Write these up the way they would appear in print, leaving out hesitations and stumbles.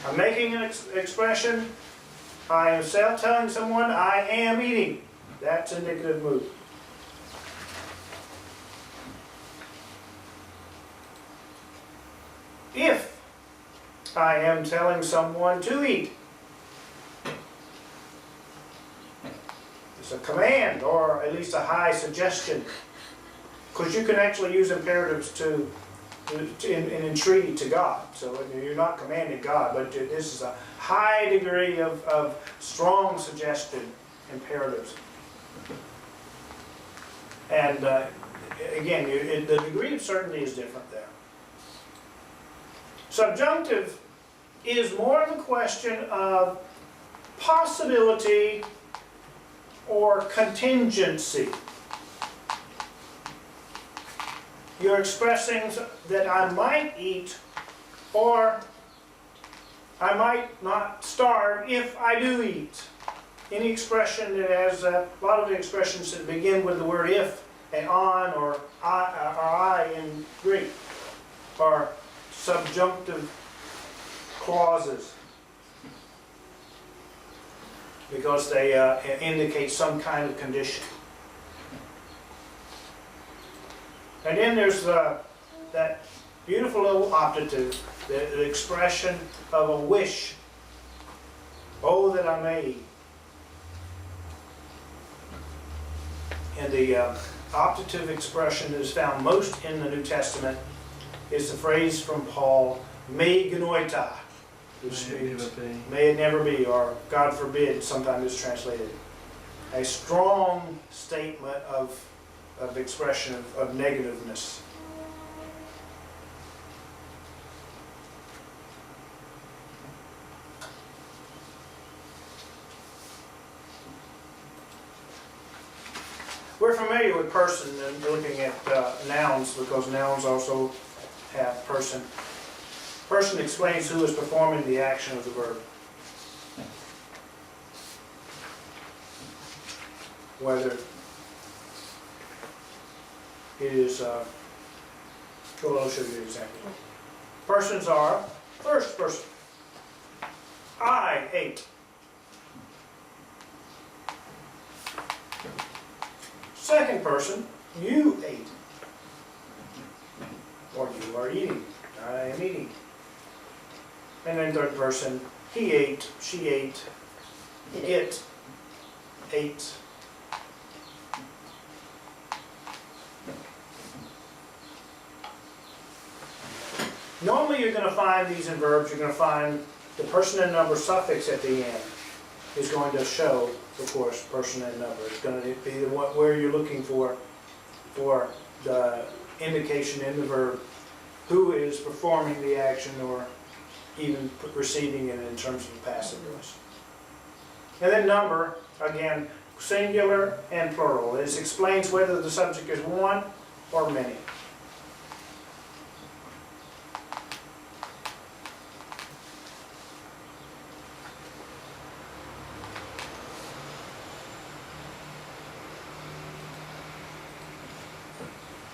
I'm making an expression. I am telling someone I am eating. That's indicative mood. If I am telling someone to eat, it's a command or at least a high suggestion, because you can actually use imperatives in entreaty to God. So you're not commanding God, but this is a high degree of strong suggestion imperatives. And again, the degree of certainty is different there. Subjunctive is more of a question of possibility or contingency. You're expressing that I might eat, or I might not starve if I do eat. Any expression that has, a lot of the expressions that begin with the word if, and on, or I in Greek, are subjunctive clauses, because they indicate some kind of condition. And then there's that beautiful little optative, the expression of a wish. Oh, that I may eat. And the optative expression that is found most in the New Testament is the phrase from Paul, me genoita, which means, may it never be, or God forbid, sometimes it's translated. A strong statement of expression of negativeness. We're familiar with person and looking at nouns, because nouns also have person. Person explains who is performing the action of the verb. Whether it is, well, I'll show you an example. Persons are, first person, I ate. Second person, you ate. Or you are eating. I am eating. And then third person, he ate, she ate, it ate. Normally you're going to find these in verbs, you're going to find the person and number suffix at the end is going to show, of course, person and number. It's going to be where you're looking for the indication in the verb who is performing the action or even receiving it in terms of passive voice. And then number, again, singular and plural. It explains whether the subject is one or many.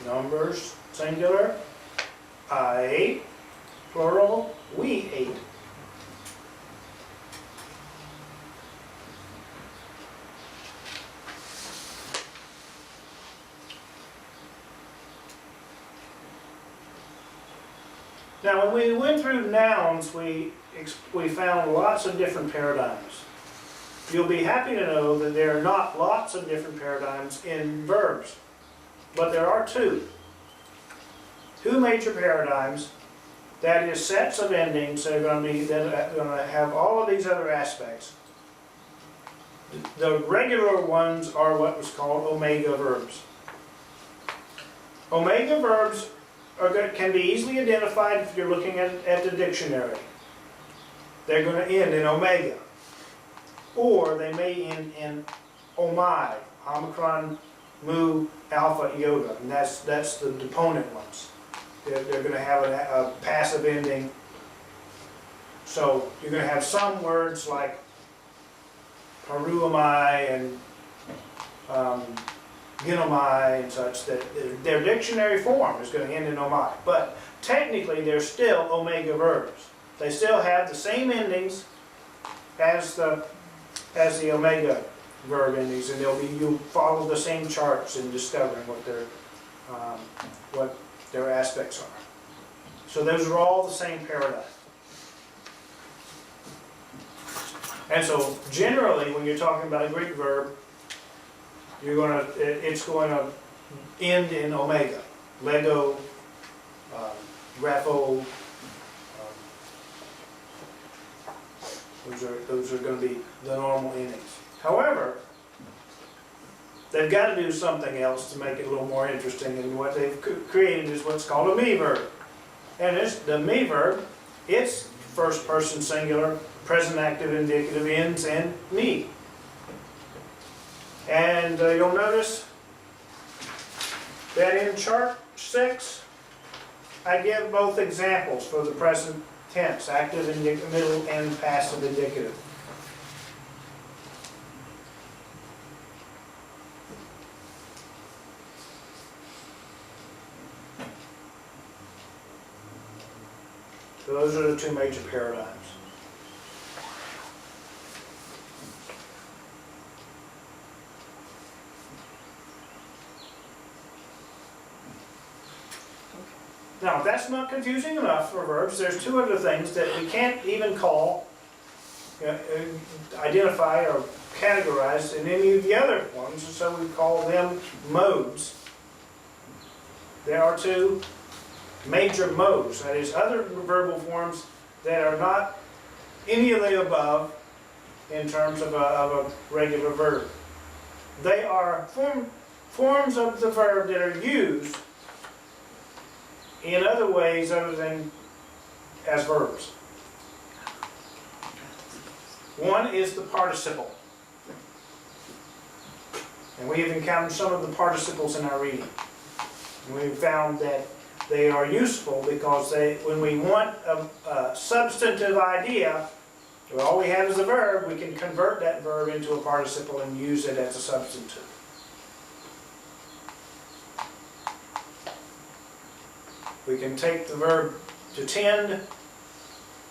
Numbers, singular, I ate, plural, we ate. Now, when we went through nouns, we found lots of different paradigms. You'll be happy to know that there are not lots of different paradigms in verbs. But there are two major paradigms, that is sets of endings that are going to have all of these other aspects. The regular ones are what was called omega verbs. Omega verbs can be easily identified if you're looking at the dictionary. They're going to end in omega, or they may end in omai, omicron, mu, alpha, iota, and that's the deponent ones. They're going to have a passive ending. So you're going to have some words like paruamai and ginomai and such, that their dictionary form is going to end in omai. But technically they're still omega verbs. they still have the same endings as the omega verb endings, and you'll follow the same charts in discovering what their aspects are. So those are all the same paradigm. And so generally, when you're talking about a Greek verb, it's going to end in omega. Lego, grapho. Those are going to be the normal endings. However, they've got to do something else to make it a little more interesting, and what they've created is what's called a me verb. And the me verb, it's first person singular, present active indicative, ends in me. And you'll notice that in chart 6, I give both examples for the present tense, active indicative, middle, and passive indicative. So those are the two major paradigms. Now, if that's not confusing enough for verbs, there's two other things that we can't even call, identify, or categorize in any of the other ones, and so we call them modes. There are two major modes, that is, other verbal forms that are not any of the above in terms of a regular verb. They are forms of the verb that are used in other ways other than as verbs. One is the participle. And we have encountered some of the participles in our reading. And we've found that they are useful because when we want a substantive idea, well, all we have is a verb, we can convert that verb into a participle and use it as a substantive. We can take the verb to tend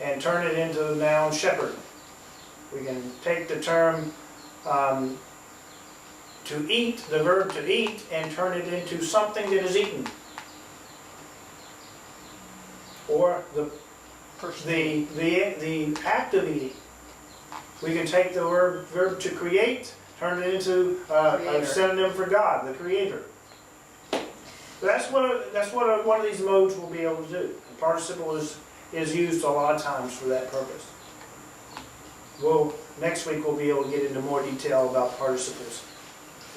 and turn it into the noun shepherd. We can take the term to eat, the verb to eat, and turn it into something that is eaten. Or the act of eating. We can take the verb to create, turn it into a synonym for God, the Creator. That's what one of these modes will be able to do. The participle is used a lot of times for that purpose. Next week we'll be able to get into more detail about participles,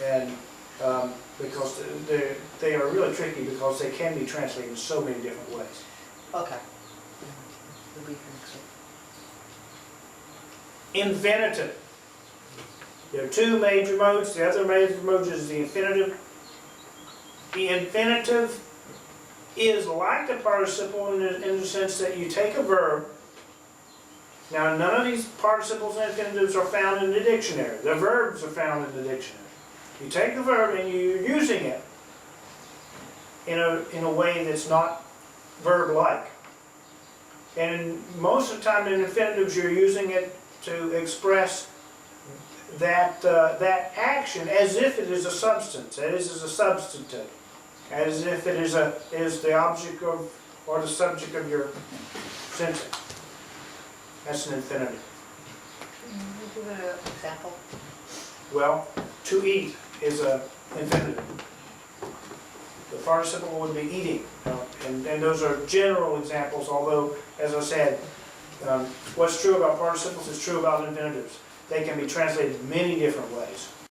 and because they are really tricky because they can be translated in so many different ways. Okay. We'll be here next week. Infinitive. There are two major modes. The other major mode is the infinitive. The infinitive is like the participle in the sense that you take a verb. Now, none of these participles and infinitives are found in the dictionary. The verbs are found in the dictionary. You take the verb and you're using it in a way that's not verb-like. And most of the time in infinitives you're using it to express that action as if it is a substance, as is a substantive, as if it is the object of or the subject of your sentence. That's an infinitive. Can you give an example? Well, to eat is an infinitive. The participle would be eating, and those are general examples, although, as I said, what's true about participles is true about infinitives. They can be translated many different ways.